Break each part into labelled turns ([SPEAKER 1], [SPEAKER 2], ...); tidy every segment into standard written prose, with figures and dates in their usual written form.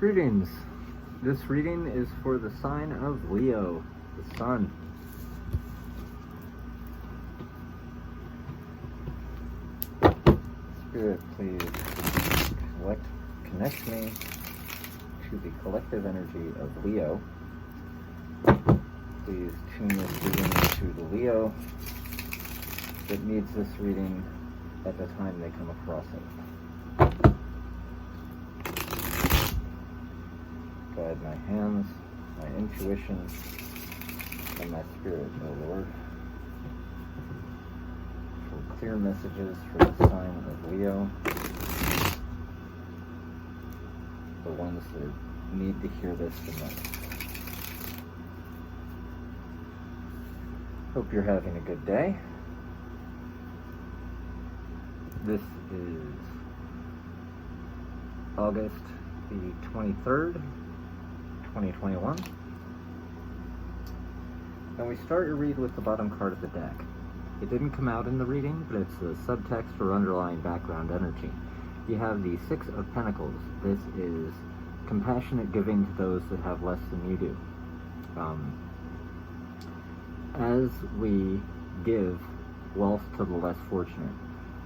[SPEAKER 1] Greetings. This reading is for the sign of Leo, the sun. Spirit, please connect me to the collective energy of Leo. Please tune this reading to the Leo that needs this reading at the time they come across it. Guide my hands, my intuition, and my spirit, O Lord, for clear messages for the sign of Leo, the ones that need to hear this the most. Hope you're having a good day. This is August the 23rd, 2021. And we start your read with the bottom card of the deck. It didn't come out in the reading, but it's the subtext or underlying background energy. You have the Six of Pentacles. This is compassionate giving to those that have less than you do. As we give wealth to the less fortunate,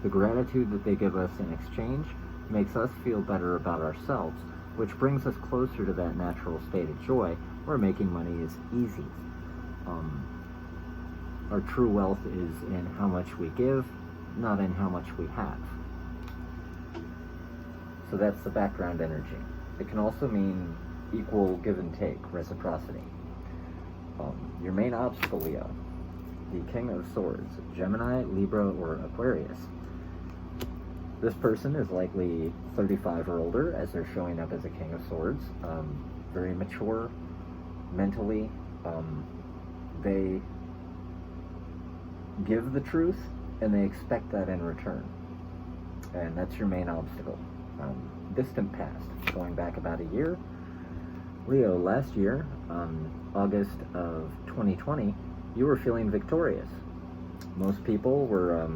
[SPEAKER 1] the gratitude that they give us in exchange makes us feel better about ourselves, which brings us closer to that natural state of joy where making money is easy. Our true wealth is in how much we give, not in how much we have. So that's the background energy. It can also mean equal give and take, reciprocity. Your main obstacle, Leo, the King of Swords, Gemini, Libra, or Aquarius. This person is likely 35 or older, as they're showing up as a King of Swords. Very mature mentally. They give the truth, and they expect that in return. And that's your main obstacle. Distant past, going back about a year. Leo, last year, August of 2020, you were feeling victorious. Most people were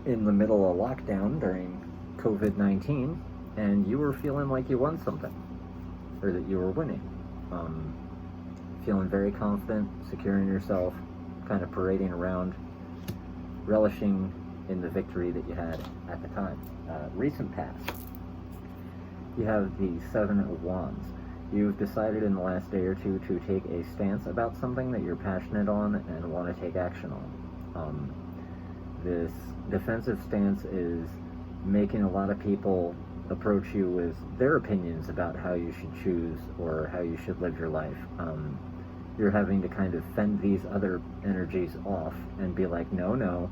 [SPEAKER 1] in the middle of lockdown during COVID-19, and you were feeling like you won something, or that you were winning. Feeling very confident, secure in yourself, kind of parading around, relishing in the victory that you had at the time. Recent past, you have the Seven of Wands. You've decided in the last day or two to take a stance about something that you're passionate on and want to take action on. This defensive stance is making a lot of people approach you with their opinions about how you should choose or how you should live your life. You're having to kind of fend these other energies off and be like, no,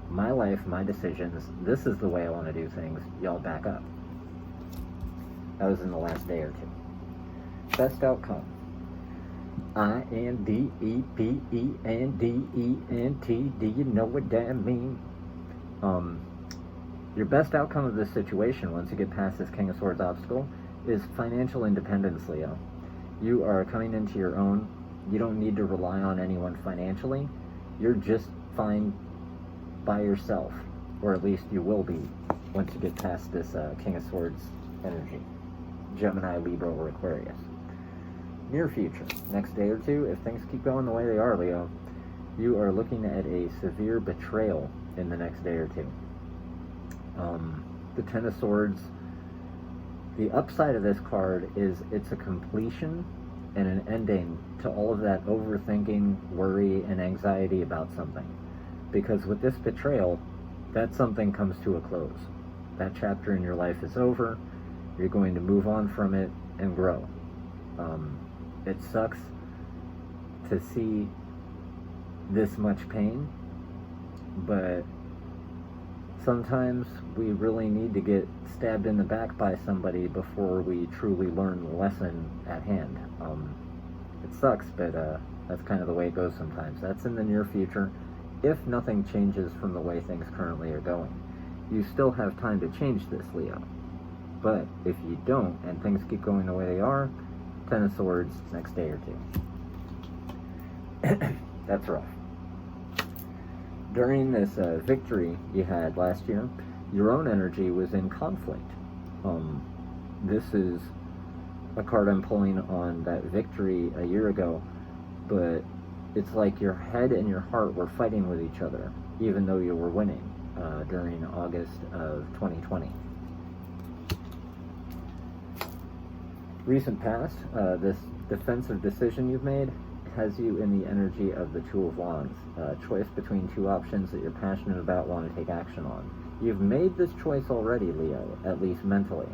[SPEAKER 1] my life, my decisions, this is the way I want to do things, y'all back up. That was in the last day or two. Best outcome. INDEPENDENT. Do you know what that means? Your best outcome of this situation, once you get past this King of Swords obstacle, is financial independence, Leo. You are coming into your own. You don't need to rely on anyone financially. You're just fine by yourself, or at least you will be once you get past this King of Swords energy. Gemini, Libra, or Aquarius. Near future, next day or two, if things keep going the way they are, Leo, you are looking at a severe betrayal in the next day or two. The Ten of Swords, the upside of this card is it's a completion and an ending to all of that overthinking, worry, and anxiety about something. Because with this betrayal, that something comes to a close. That chapter in your life is over. You're going to move on from it and grow. It sucks to see this much pain, but sometimes we really need to get stabbed in the back by somebody before we truly learn the lesson at hand. It sucks, but that's kind of the way it goes sometimes. That's in the near future, if nothing changes from the way things currently are going. You still have time to change this, Leo. But if you don't, and things keep going the way they are, Ten of Swords, next day or two. That's rough. During this victory you had last year, your own energy was in conflict. This is a card I'm pulling on that victory a year ago, but it's like your head and your heart were fighting with each other, even though you were winning during August of 2020. Recent past, this defensive decision you've made has you in the energy of the Two of Wands, a choice between two options that you're passionate about, want to take action on. You've made this choice already, Leo, at least mentally.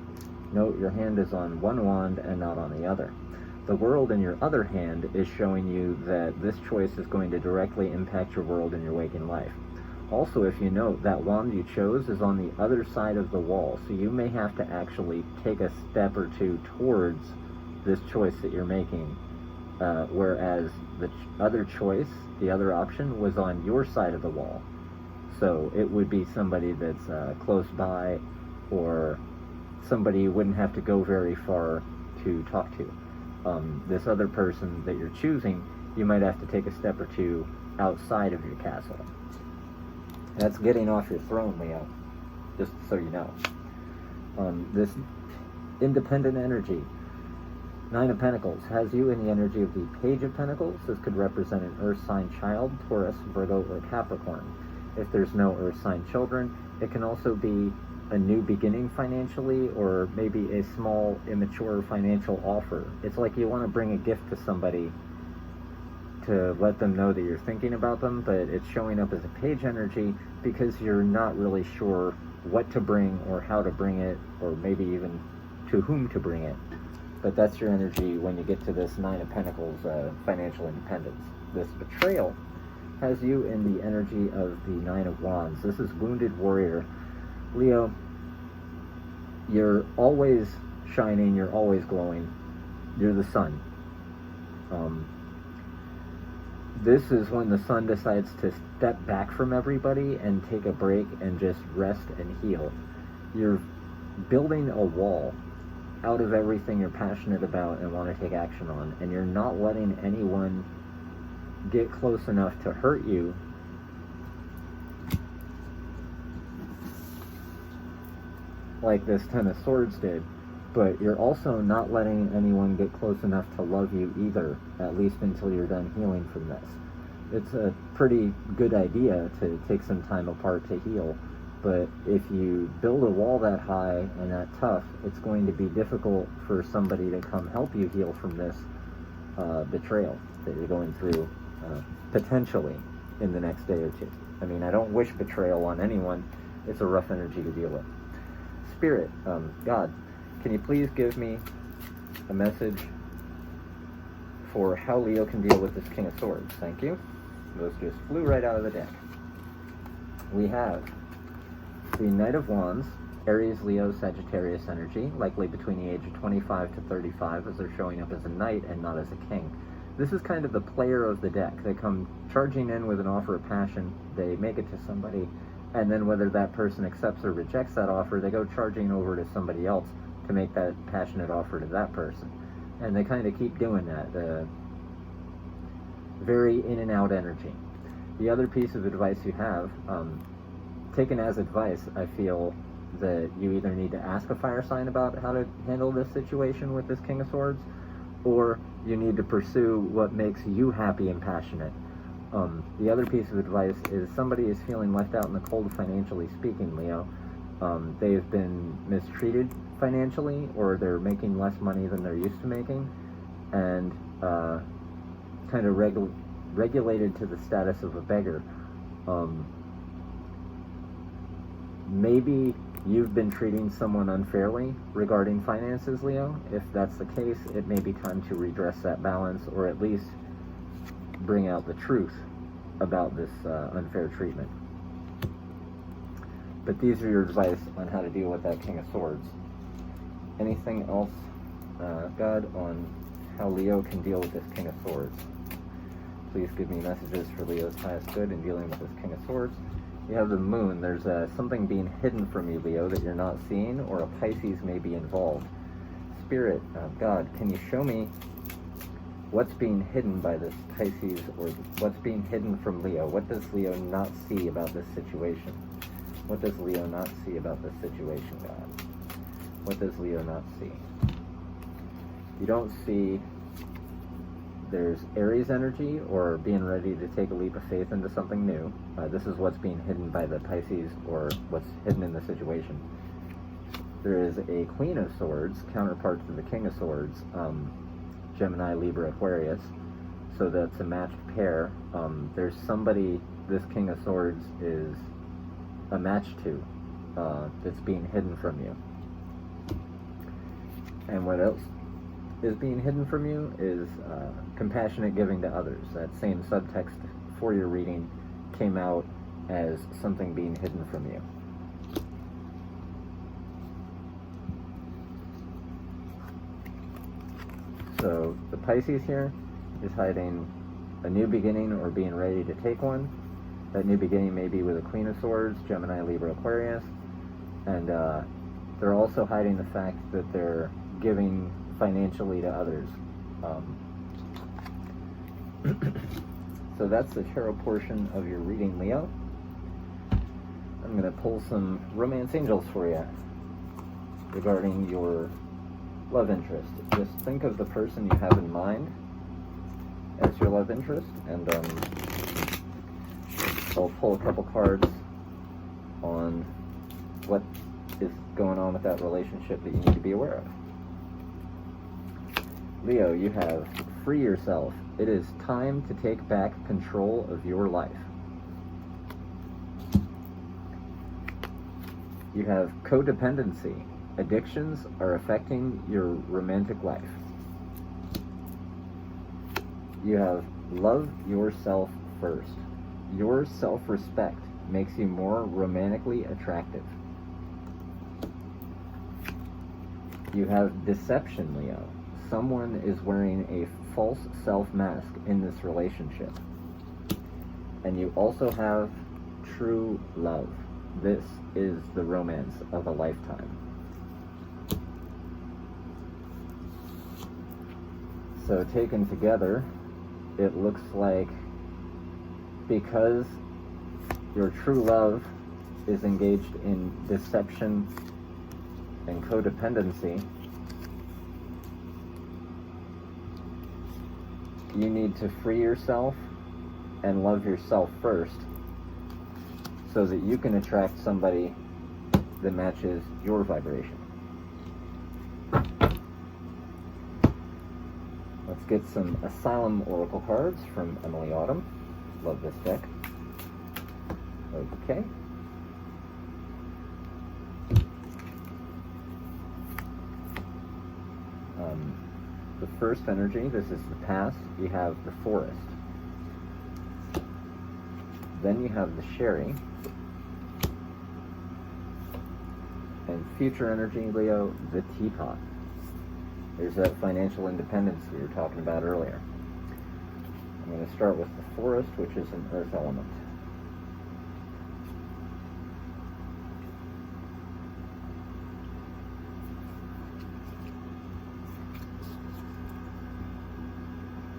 [SPEAKER 1] Note your hand is on one wand and not on the other. The world in your other hand is showing you that this choice is going to directly impact your world and your waking life. Also, if you note, that wand you chose is on the other side of the wall, so you may have to actually take a step or two towards this choice that you're making, whereas the other choice, the other option, was on your side of the wall. So it would be somebody that's close by, or somebody you wouldn't have to go very far to talk to. This other person that you're choosing, you might have to take a step or two outside of your castle. That's getting off your throne, Leo, just so you know. This independent energy, Nine of Pentacles, has you in the energy of the Page of Pentacles. This could represent an earth sign child, Taurus, Virgo, or Capricorn. If there's no earth sign children, it can also be a new beginning financially, or maybe a small, immature financial offer. It's like you want to bring a gift to somebody to let them know that you're thinking about them, but it's showing up as a page energy because you're not really sure what to bring or how to bring it, or maybe even to whom to bring it. But that's your energy when you get to this Nine of Pentacles, financial independence. This betrayal has you in the energy of the Nine of Wands. This is wounded warrior. Leo, you're always shining, you're always glowing. You're the sun. This is when the sun decides to step back from everybody and take a break and just rest and heal. You're building a wall out of everything you're passionate about and want to take action on, and you're not letting anyone get close enough to hurt you like this Ten of Swords did, but you're also not letting anyone get close enough to love you either, at least until you're done healing from this. It's a pretty good idea to take some time apart to heal, but if you build a wall that high and that tough, it's going to be difficult for somebody to come help you heal from this betrayal that you're going through potentially in the next day or two. I mean, I don't wish betrayal on anyone. It's a rough energy to deal with. Spirit, God, can you please give me a message for how Leo can deal with this King of Swords? Thank you. Those just flew right out of the deck. We have the Knight of Wands, Aries, Leo, Sagittarius energy, likely between the age of 25 to 35, as they're showing up as a knight and not as a king. This is kind of the player of the deck. They come charging in with an offer of passion, they make it to somebody, and then whether that person accepts or rejects that offer, they go charging over to somebody else to make that passionate offer to that person. And they kind of keep doing that. Very in and out energy. The other piece of advice you have, taken as advice, I feel that you either need to ask a fire sign about how to handle this situation with this King of Swords, or you need to pursue what makes you happy and passionate. The other piece of advice is somebody is feeling left out in the cold financially speaking, Leo. They've been mistreated financially, or they're making less money than they're used to making, and kind of regulated to the status of a beggar. Maybe you've been treating someone unfairly regarding finances, Leo. If that's the case, it may be time to redress that balance, or at least bring out the truth about this unfair treatment. But these are your advice on how to deal with that King of Swords. Anything else, God, on how Leo can deal with this King of Swords? Please give me messages for Leo's highest good in dealing with this King of Swords. You have the Moon. There's something being hidden from you, Leo, that you're not seeing, or a Pisces may be involved. Spirit, God, can you show me what's being hidden by this Pisces, or what's being hidden from Leo? What does Leo not see about this situation? What does Leo not see about this situation, God? What does Leo not see? You don't see there's Aries energy or being ready to take a leap of faith into something new. This is what's being hidden by the Pisces, or what's hidden in the situation. There is a Queen of Swords, counterpart to the King of Swords, Gemini, Libra, Aquarius. So that's a matched pair. There's somebody this King of Swords is a match to, that's being hidden from you. And what else is being hidden from you is compassionate giving to others. That same subtext for your reading came out as something being hidden from you. So the Pisces here is hiding a new beginning or being ready to take one. That new beginning may be with a Queen of Swords, Gemini, Libra, Aquarius. And they're also hiding the fact that they're giving financially to others. So that's the tarot portion of your reading, Leo. I'm going to pull some romance angels for you regarding your love interest. Just think of the person you have in mind as your love interest, and I'll pull a couple cards on what is going on with that relationship that you need to be aware of. Leo, you have free yourself. It is time to take back control of your life. You have codependency. Addictions are affecting your romantic life. You have love yourself first. Your self-respect makes you more romantically attractive. You have deception, Leo. Someone is wearing a false self-mask in this relationship. And you also have true love. This is the romance of a lifetime. So taken together, it looks like because your true love is engaged in deception and codependency, you need to free yourself and love yourself first so that you can attract somebody that matches your vibration. Let's get some Asylum Oracle cards from Emily Autumn. Love this deck. Okay. The first energy, this is the past. You have the Forest. Then you have the Sherry. And future energy, Leo, the Teapot. There's that financial independence we were talking about earlier. I'm going to start with the Forest, which is an earth element.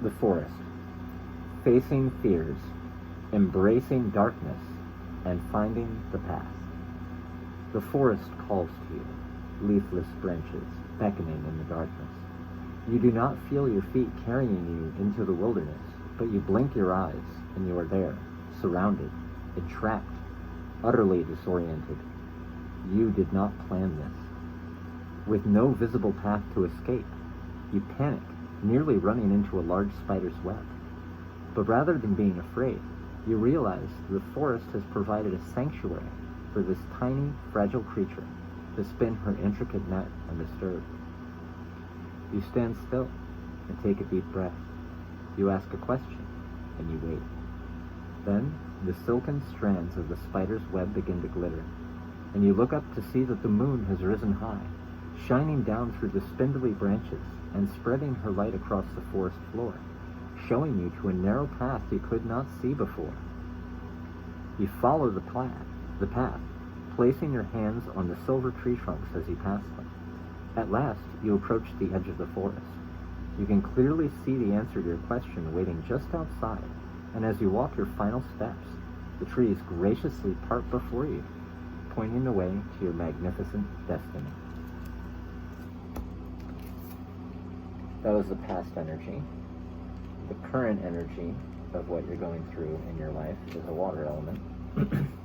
[SPEAKER 1] The Forest. Facing fears, embracing darkness, and finding the path. The forest calls to you, leafless branches beckoning in the darkness. You do not feel your feet carrying you into the wilderness, but you blink your eyes and you are there, surrounded, entrapped, utterly disoriented. You did not plan this. With no visible path to escape, you panic, nearly running into a large spider's web. But rather than being afraid, you realize the forest has provided a sanctuary for this tiny, fragile creature to spin her intricate net undisturbed. You stand still and take a deep breath. You ask a question, and you wait. Then, the silken strands of the spider's web begin to glitter, and you look up to see that the moon has risen high, shining down through the spindly branches and spreading her light across the forest floor, showing you to a narrow path you could not see before. You follow the path, placing your hands on the silver tree trunks as you pass them. At last, you approach the edge of the forest. You can clearly see the answer to your question waiting just outside, and as you walk your final steps, the trees graciously part before you, pointing the way to your magnificent destiny. That was the past energy. The current energy of what you're going through in your life is a water element,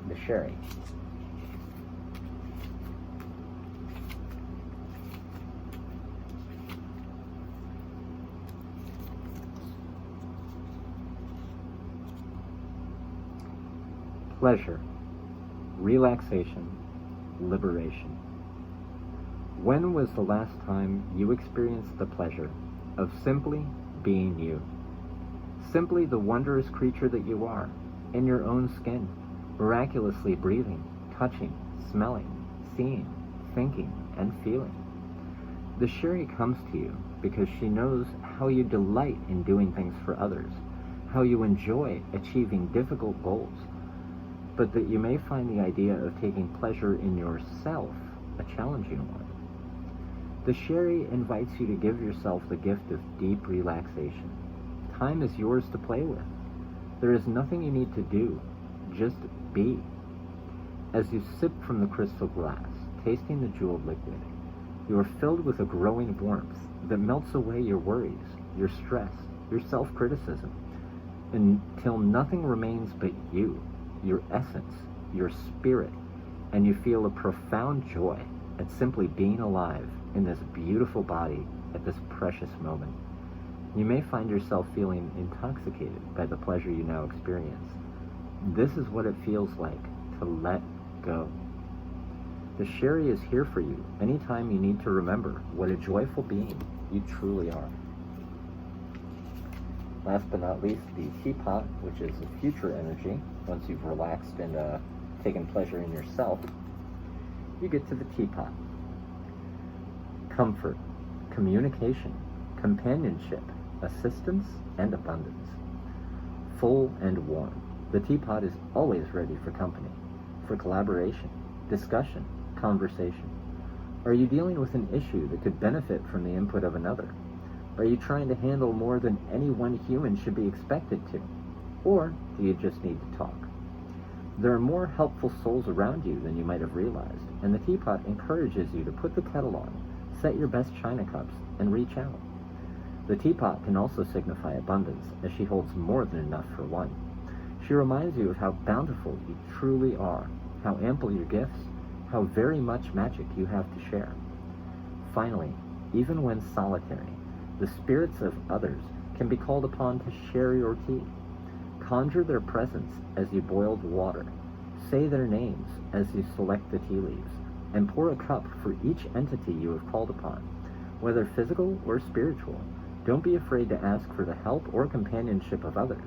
[SPEAKER 1] the sherry. Pleasure, relaxation, liberation. When was the last time you experienced the pleasure of simply being you? Simply the wondrous creature that you are, in your own skin, miraculously breathing, touching, smelling, seeing, thinking, and feeling. The Sherry comes to you because she knows how you delight in doing things for others, how you enjoy achieving difficult goals, but that you may find the idea of taking pleasure in yourself a challenging one. The Sherry invites you to give yourself the gift of deep relaxation. Time is yours to play with. There is nothing you need to do, just be. As you sip from the crystal glass, tasting the jeweled liquid, you are filled with a growing warmth that melts away your worries, your stress, your self-criticism, until nothing remains but you, your essence, your spirit, and you feel a profound joy at simply being alive in this beautiful body at this precious moment. You may find yourself feeling intoxicated by the pleasure you now experience. This is what it feels like to let go. The Sherry is here for you anytime you need to remember what a joyful being you truly are. Last but not least, the teapot, which is the future energy. Once you've relaxed and taken pleasure in yourself, you get to the teapot. Comfort, communication, companionship, assistance, and abundance. Full and warm, the teapot is always ready for company, for collaboration, discussion, conversation. Are you dealing with an issue that could benefit from the input of another? Are you trying to handle more than any one human should be expected to? Or do you just need to talk? There are more helpful souls around you than you might have realized, and the teapot encourages you to put the kettle on, set your best china cups, and reach out. The teapot can also signify abundance, as she holds more than enough for one. She reminds you of how bountiful you truly are, how ample your gifts, how very much magic you have to share. Finally, even when solitary, the spirits of others can be called upon to share your tea. Conjure their presence as you boil the water. Say their names as you select the tea leaves, and pour a cup for each entity you have called upon, whether physical or spiritual. Don't be afraid to ask for the help or companionship of others,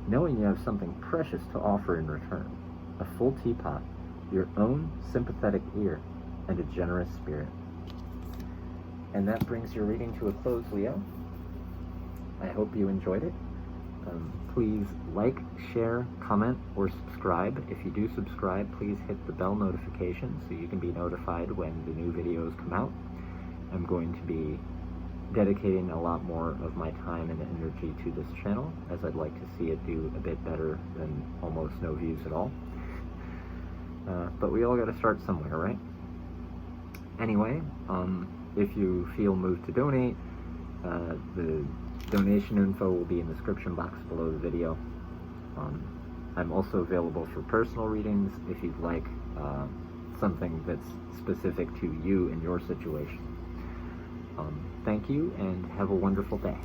[SPEAKER 1] knowing you have something precious to offer in return. A full teapot, your own sympathetic ear, and a generous spirit. And that brings your reading to a close, Leo. I hope you enjoyed it. Please like, share, comment, or subscribe. If you do subscribe, please hit the bell notification so you can be notified when the new videos come out. I'm going to be dedicating a lot more of my time and energy to this channel, as I'd like to see it do a bit better than almost no views at all. But we all got to start somewhere, right? Anyway, if you feel moved to donate, the donation info will be in the description box below the video. I'm also available for personal readings if you'd like something that's specific to you and your situation. Thank you, and have a wonderful day.